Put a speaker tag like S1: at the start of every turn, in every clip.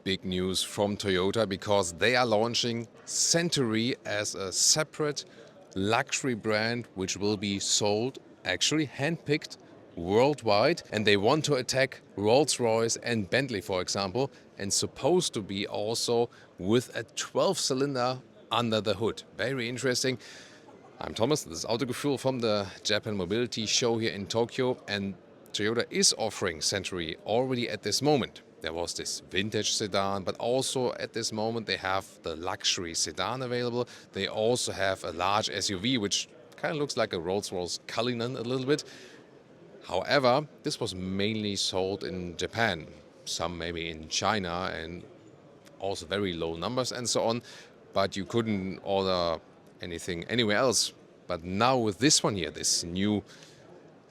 S1: Big news from Toyota because they are launching Century as a separate luxury brand which will be sold, actually handpicked, worldwide. And they want to attack Rolls-Royce and Bentley, for example, and supposed to be also with a 12-cylinder under the hood. Very interesting. I'm Thomas, this is Autogefühl from the Japan Mobility Show here in Tokyo, and Toyota is offering Century already at this moment. There was this vintage sedan, but also at this moment they have the luxury sedan available. They also have a large SUV, which kind of looks like a Rolls-Royce Cullinan a little bit. However, this was mainly sold in Japan, some maybe in China, and also very low numbers and so on. But you couldn't order anything anywhere else. But now with this one here, this new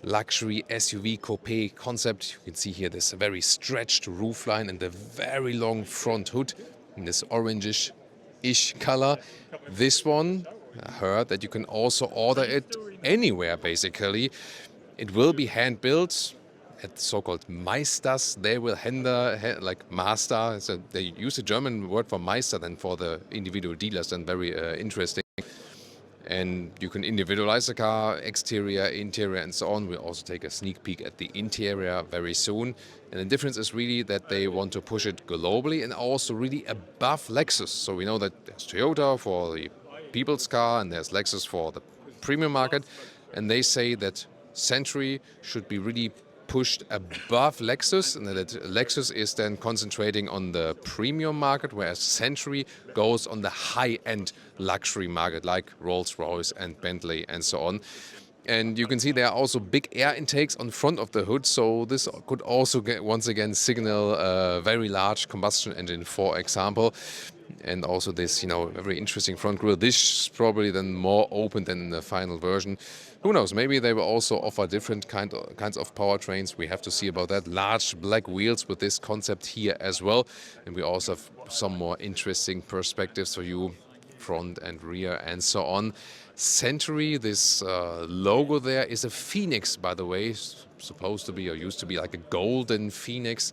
S1: luxury SUV coupe concept, you can see here this very stretched roofline and the very long front hood in this orangish-ish color. This one, I heard that you can also order it anywhere basically. It will be hand-built at so-called Meisters. They will like master. So they use a German word for Meister than for the individual dealers, and very interesting. And you can individualize the car, exterior, interior, and so on. We'll also take a sneak peek at the interior very soon. And the difference is really that they want to push it globally and also really above Lexus. So we know that there's Toyota for the people's car and there's Lexus for the premium market. And they say that Century should be really pushed above Lexus, and that Lexus is then concentrating on the premium market, whereas Century goes on the high-end luxury market like Rolls-Royce and Bentley and so on. And you can see there are also big air intakes on front of the hood, so this could also once again signal a very large combustion engine, for example. And also this, very interesting front grille. This is probably then more open than in the final version. Who knows, maybe they will also offer different kinds of powertrains. We have to see about that. Large black wheels with this concept here as well. And we also have some more interesting perspectives for you, front and rear and so on. Century, this logo there is a phoenix, by the way, supposed to be or used to be like a golden phoenix.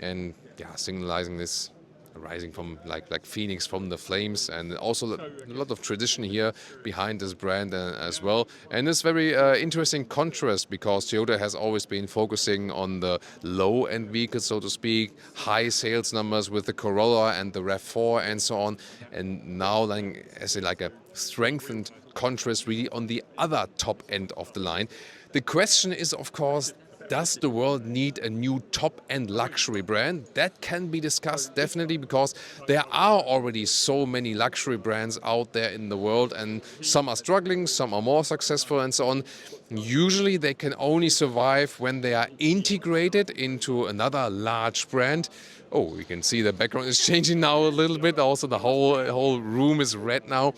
S1: And yeah, signalizing this rising from like phoenix from the flames, and also a lot of tradition here behind this brand as well. And it's very interesting contrast, because Toyota has always been focusing on the low-end vehicles, so to speak, high sales numbers with the Corolla and the RAV4 and so on, and now as like a strengthened contrast really on the other top end of the line. The question is, of course, does the world need a new top-end luxury brand? That can be discussed definitely, because there are already so many luxury brands out there in the world, and some are struggling, some are more successful and so on. Usually they can only survive when they are integrated into another large brand. Oh, we can see the background is changing now a little bit. Also the whole room is red now.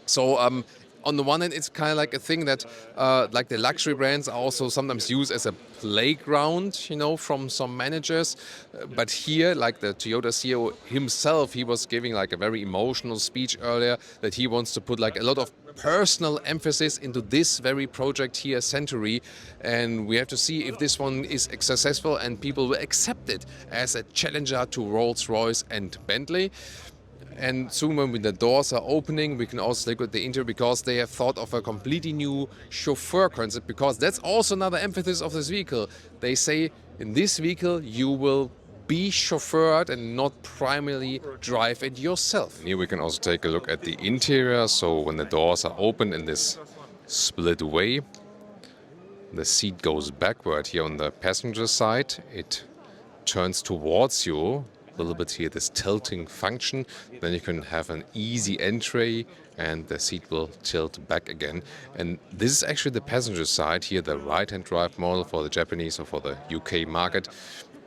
S1: So on the one hand, it's kind of like a thing that like the luxury brands are also sometimes used as a playground, from some managers. But here, like the Toyota CEO himself, he was giving like a very emotional speech earlier that he wants to put like a lot of personal emphasis into this very project here, Century. And we have to see if this one is successful and people will accept it as a challenger to Rolls-Royce and Bentley. And soon when the doors are opening, we can also look at the interior, because they have thought of a completely new chauffeur concept, because that's also another emphasis of this vehicle. They say in this vehicle you will be chauffeured and not primarily drive it yourself. Here we can also take a look at the interior. So when the doors are open in this split way, the seat goes backward here on the passenger side. It turns towards you. A little bit here, this tilting function. Then you can have an easy entry and the seat will tilt back again. And this is actually the passenger side here, the right-hand drive model for the Japanese or for the UK market.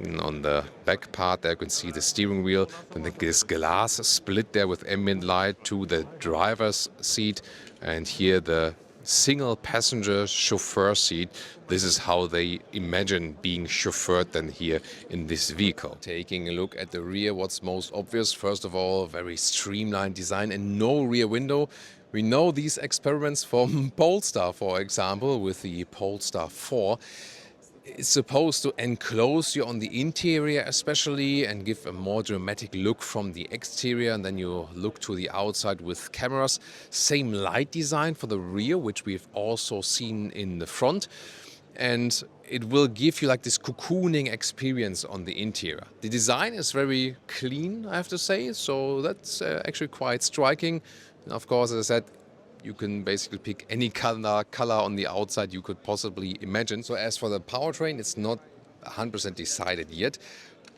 S1: And on the back part there you can see the steering wheel, then this glass split there with ambient light to the driver's seat, and here the single passenger chauffeur seat. This is how they imagine being chauffeured then here in this vehicle. Taking a look at the rear, what's most obvious? First of all, very streamlined design and no rear window. We know these experiments from Polestar, for example, with the Polestar 4. It's supposed to enclose you on the interior especially and give a more dramatic look from the exterior, and then you look to the outside with cameras. Same light design for the rear, which we've also seen in the front. And it will give you like this cocooning experience on the interior. The design is very clean, I have to say, so that's actually quite striking. And of course, as I said, you can basically pick any color on the outside you could possibly imagine. So as for the powertrain, it's not 100% decided yet.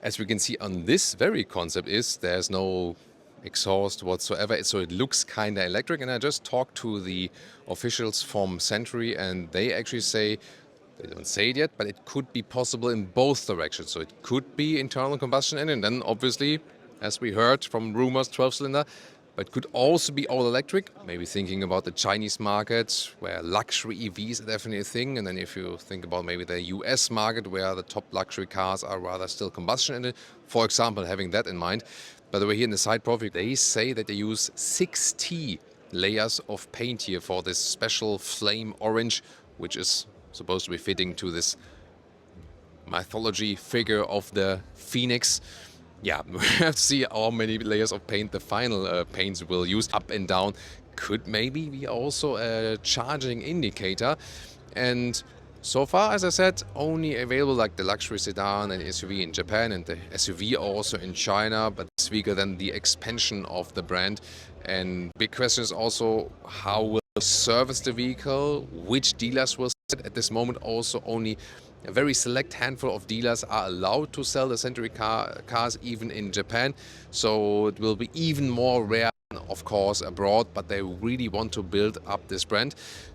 S1: As we can see on this very concept there's no exhaust whatsoever, so it looks kind of electric. And I just talked to the officials from Century, and they actually say, they don't say it yet, but it could be possible in both directions. So it could be internal combustion engine, and then obviously, as we heard from rumors, 12-cylinder, but it could also be all electric. Maybe thinking about the Chinese market, where luxury EVs are definitely a thing. And then if you think about maybe the US market, where the top luxury cars are rather still combustion engine, for example, having that in mind. By the way, here in the side profile, they say that they use 60 layers of paint here for this special flame orange, which is supposed to be fitting to this mythology figure of the phoenix. Yeah, we have to see how many layers of paint the final paints will use. Up and down could maybe be also a charging indicator. And so far, as I said, only available like the luxury sedan and SUV in Japan, and the SUV also in China, but it's bigger than the expansion of the brand. And big question is also, how will they service the vehicle? Which dealers will sell it? At this moment, also only a very select handful of dealers are allowed to sell the Century cars, even in Japan. So it will be even more rare, of course, abroad, but they really want to build up this brand.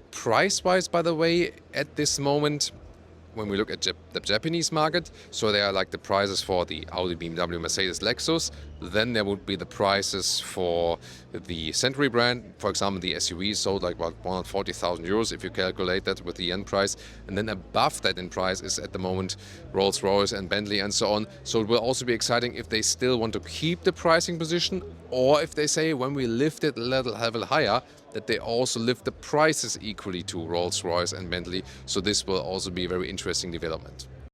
S1: Price-wise, by the way, at this moment, when we look at the Japanese market, so there are like the prices for the Audi, BMW, Mercedes, Lexus. Then there would be the prices for the Century brand. For example, the SUV sold like about 140,000 euros if you calculate that with the yen price. And then above that in price is at the moment Rolls-Royce and Bentley and so on. So it will also be exciting if they still want to keep the pricing position, or if they say when we lift it a level higher, that they also lift the prices equally to Rolls-Royce and Bentley. So this will also be a very interesting development.